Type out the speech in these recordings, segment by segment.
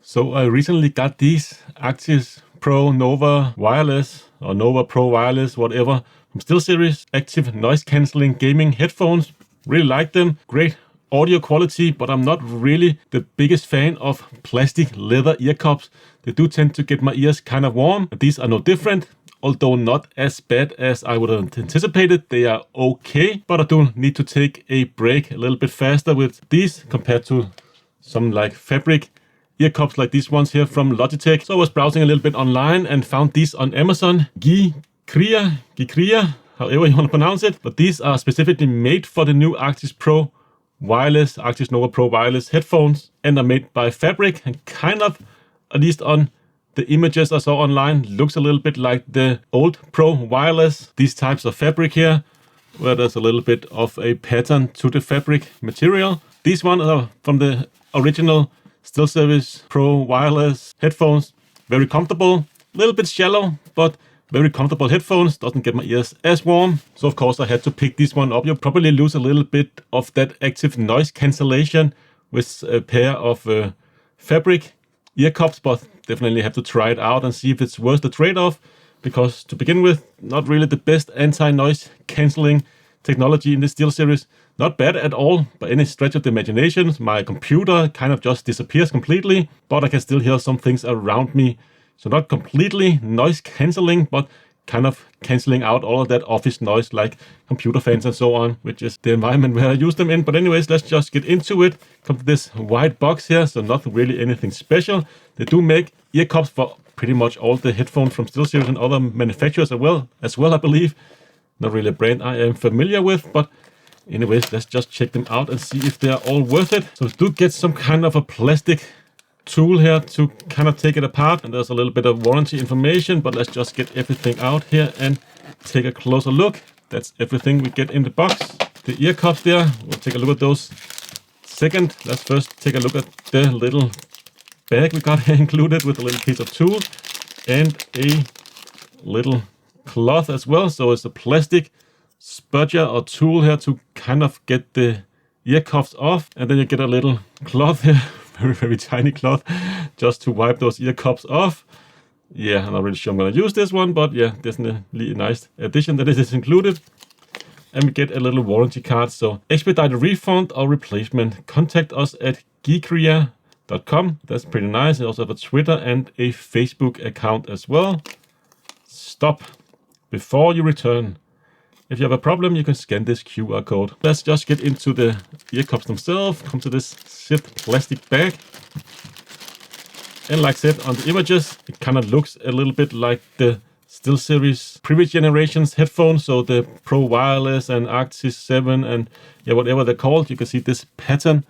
So I recently got these Arctis Pro Nova Wireless or Nova Pro Wireless, whatever, from SteelSeries active noise cancelling gaming headphones. Really like them. Great audio quality, but I'm not really the biggest fan of plastic leather ear cups. They do tend to get my ears kind of warm. These are no different, although not as bad as I would have anticipated. They are okay, but I do need to take a break a little bit faster with these compared to some like fabric ear cups like these ones here from Logitech. So I was browsing a little bit online and found these on Amazon. Geekria, however you want to pronounce it. But these are specifically made for the new Arctis Pro Wireless, Arctis Nova Pro Wireless headphones, and are made by fabric and kind of, at least on the images I saw online, looks a little bit like the old Pro Wireless. These types of fabric here, where there's a little bit of a pattern to the fabric material. These ones are from the original SteelSeries Pro Wireless headphones. Very comfortable, a little bit shallow, but very comfortable headphones. Doesn't get my ears as warm. So of course I had to pick this one up. You'll probably lose a little bit of that active noise cancellation with a pair of fabric ear cups, but definitely have to try it out and see if it's worth the trade-off. Because to begin with, not really the best anti-noise cancelling technology in the SteelSeries. Not bad at all by any stretch of the imagination. My computer kind of just disappears completely, but I can still hear some things around me. So not completely noise cancelling, but kind of cancelling out all of that office noise like computer fans and so on, which is the environment where I use them in. But anyways, let's just get into it. Come to this white box here, so not really anything special. They do make ear cups for pretty much all the headphones from SteelSeries and other manufacturers as well, I believe. Not really a brand I am familiar with, but anyways, let's just check them out and see if they're all worth it. So do get some kind of a plastic tool here to kind of take it apart, and there's a little bit of warranty information, but let's just get everything out here and take a closer look. That's everything we get in the box. The ear cups there, we'll take a look at those second. Let's first take a look at the little bag we got here included with a little piece of tool and a little cloth as well. So it's a plastic spudger or tool here to kind of get the ear cuffs off, and then you get a little cloth here, very tiny cloth, just to wipe those ear cuffs off. Yeah, I'm not really sure I'm gonna use this one, but yeah, definitely a nice addition that it is included. And we get a little warranty card. So expedite a refund or replacement, contact us at geekria.com. That's pretty nice. They also have a Twitter and a Facebook account as well. Stop before you return. If you have a problem, you can scan this QR code. Let's just get into the ear cups themselves. Come to this zipped plastic bag. And like I said, on the images, it kind of looks a little bit like the SteelSeries previous generations headphones. So the Pro Wireless and Arctis 7 and yeah, whatever they're called. You can see this pattern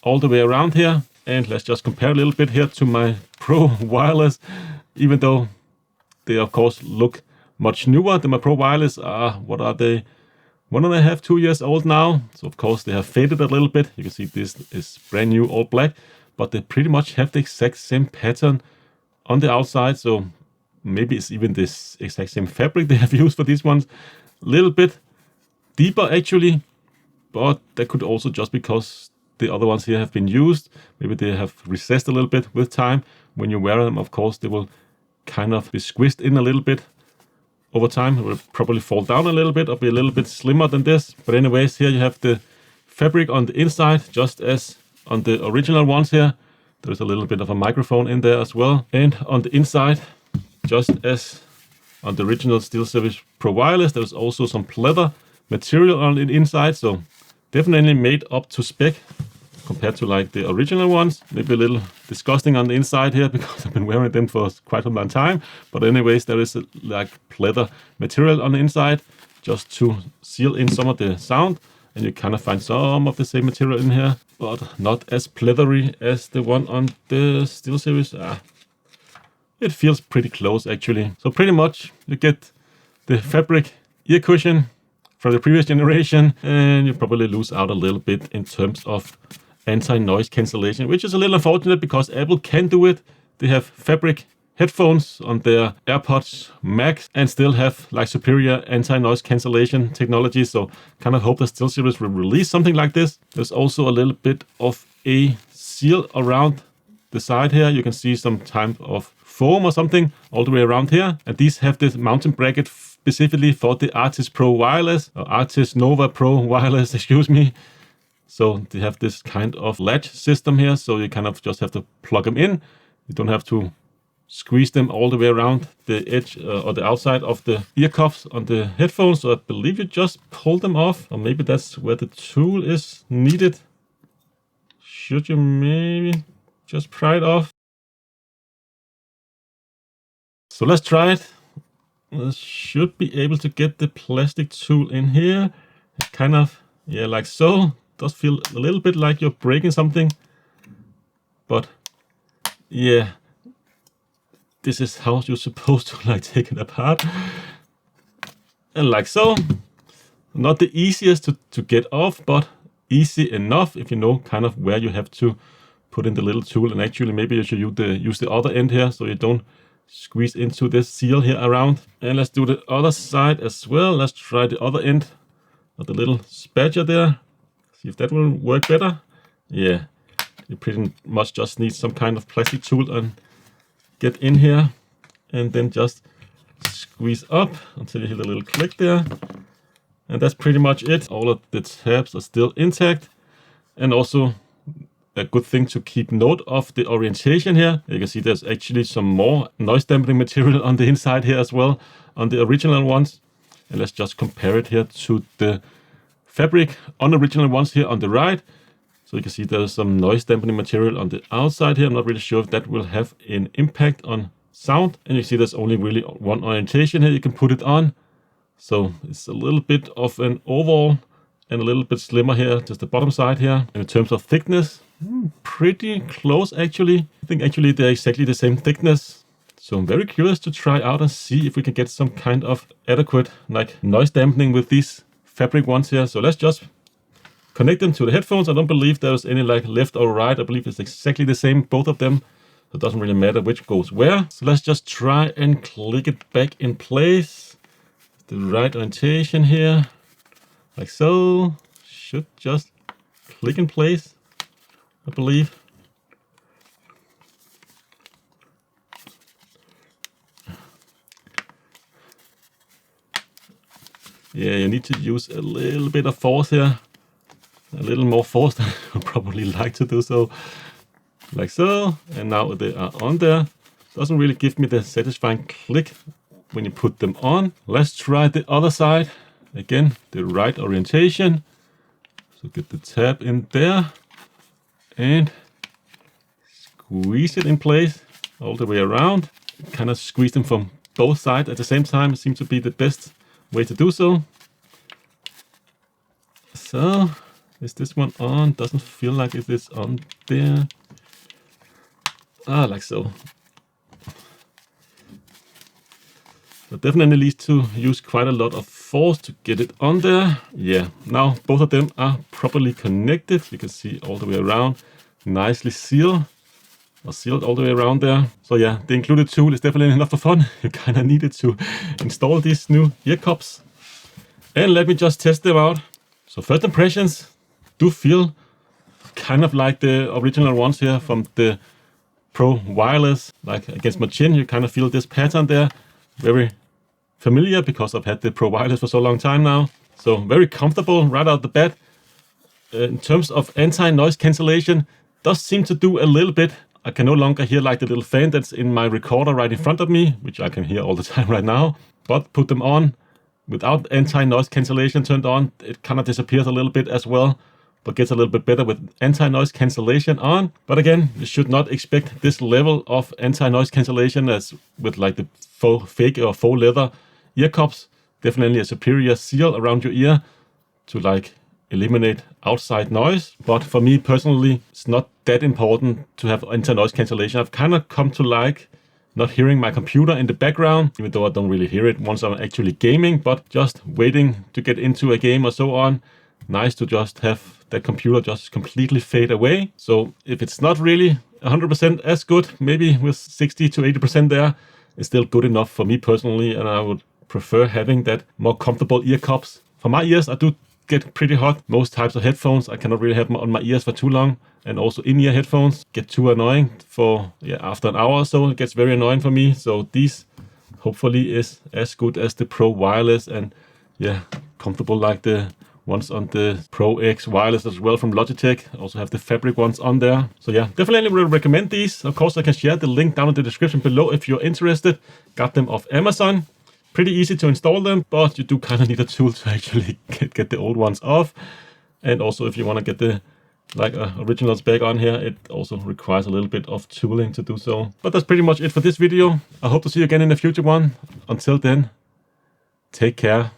all the way around here. And let's just compare a little bit here to my Pro Wireless, even though they of course look much newer than my Pro Wireless. What are they? 1.5, 2 years old now. So of course they have faded a little bit. You can see this is brand new, all black, but they pretty much have the exact same pattern on the outside. So maybe it's even this exact same fabric they have used for these ones. A little bit deeper actually, but that could also just because the other ones here have been used. Maybe they have recessed a little bit with time. When you wear them, of course, they will kind of be squished in a little bit. Over time, it will probably fall down a little bit or be a little bit slimmer than this. But anyways, here you have the fabric on the inside, just as on the original ones here. There's a little bit of a microphone in there as well. And on the inside, just as on the original SteelSeries Pro Wireless, there's also some pleather material on the inside. So definitely made up to spec compared to like the original ones. Maybe a little disgusting on the inside here because I've been wearing them for quite a long time. But anyways, there is like pleather material on the inside just to seal in some of the sound. And you kind of find some of the same material in here, but not as pleathery as the one on the SteelSeries. It feels pretty close actually. So pretty much you get the fabric ear cushion from the previous generation, and you probably lose out a little bit in terms of anti-noise cancellation, which is a little unfortunate because Apple can do it. They have fabric headphones, on their AirPods Max, and still have like superior anti-noise cancellation technology. So kind of hope that SteelSeries will release something like this. There's also a little bit of a seal around the side here. You can see some type of foam or something all the way around here. And these have this mounting bracket specifically for the Arctis Pro Wireless, or Arctis Nova Pro Wireless, excuse me. So they have this kind of latch system here, so you kind of just have to plug them in. You don't have to squeeze them all the way around the edge or the outside of the ear cuffs on the headphones. So I believe you just pull them off, or maybe that's where the tool is needed. Should you maybe just pry it off? So let's try it. I should be able to get the plastic tool in here. It kind of, yeah, like so. Does feel a little bit like you're breaking something, but yeah, this is how you're supposed to like take it apart. And like so. Not the easiest to get off, but easy enough if you know kind of where you have to put in the little tool. And actually maybe you should use the other end here so you don't squeeze into this seal here around. And let's do the other side as well. Let's try the other end of the little spatula there. See if that will work better. Yeah, you pretty much just need some kind of plastic tool and get in here and then just squeeze up until you hear the little click there. And that's pretty much it. All of the tabs are still intact. And also a good thing to keep note of the orientation here. You can see there's actually some more noise dampening material on the inside here as well on the original ones. And let's just compare it here to the fabric unoriginal ones here on the right. So you can see there's some noise dampening material on the outside here. I'm not really sure if that will have an impact on sound. And you see there's only really one orientation here you can put it on. So it's a little bit of an oval and a little bit slimmer here, just the bottom side here. And in terms of thickness, pretty close actually. I think actually they're exactly the same thickness. So I'm very curious to try out and see if we can get some kind of adequate like noise dampening with these fabric ones here. So let's just connect them to the headphones. I don't believe there's any like left or right. I believe it's exactly the same, both of them. So it doesn't really matter which goes where. So let's just try and click it back in place. The right orientation here, like so. Should just click in place, I believe. Yeah, you need to use a little bit of force here. A little more force than I would probably like to do so. Like so. And now they are on there. Doesn't really give me the satisfying click when you put them on. Let's try the other side. Again, the right orientation. So get the tab in there. And squeeze it in place all the way around. Kind of squeeze them from both sides at the same time. It seems to be the best way to do so. So, is this one on? Doesn't feel like it is on there. Like so. But definitely needs to use quite a lot of force to get it on there. Yeah, now both of them are properly connected. You can see all the way around. Nicely sealed. Or sealed all the way around there. So yeah, the included tool is definitely enough for fun. You kind of needed to install these new ear cups. And let me just test them out. So first impressions do feel kind of like the original ones here from the Pro Wireless. Like against my chin, you kind of feel this pattern there. Very familiar because I've had the Pro Wireless for so long time now. So very comfortable right out the bat. In terms of anti-noise cancellation, does seem to do a little bit. I can no longer hear like the little fan that's in my recorder right in front of me, which I can hear all the time right now. But put them on without anti-noise cancellation turned on, it kind of disappears a little bit as well, but gets a little bit better with anti-noise cancellation on. But again, you should not expect this level of anti-noise cancellation as with like the fake or faux leather ear cups. Definitely a superior seal around your ear to like eliminate outside noise. But for me personally, it's not that important to have anti-noise cancellation. I've kind of come to like not hearing my computer in the background, even though I don't really hear it once I'm actually gaming, but just waiting to get into a game or so on. Nice to just have that computer just completely fade away. So if it's not really 100% as good, maybe with 60 to 80% there, is still good enough for me personally, and I would prefer having that more comfortable ear cups. For my ears, I do get pretty hot. Most types of headphones, I cannot really have them on my ears for too long, and also in-ear headphones get too annoying for, after an hour or so, it gets very annoying for me. So these hopefully is as good as the Pro Wireless, and comfortable like the ones on the Pro X Wireless as well from Logitech. Also have the fabric ones on there. So definitely will recommend these. Of course, I can share the link down in the description below if you're interested. Got them off Amazon. Pretty easy to install them, but you do kind of need a tool to actually get the old ones off. And also if you want to get the originals back on here, it also requires a little bit of tooling to do so. But that's pretty much it for this video. I hope to see you again in a future one. Until then, take care.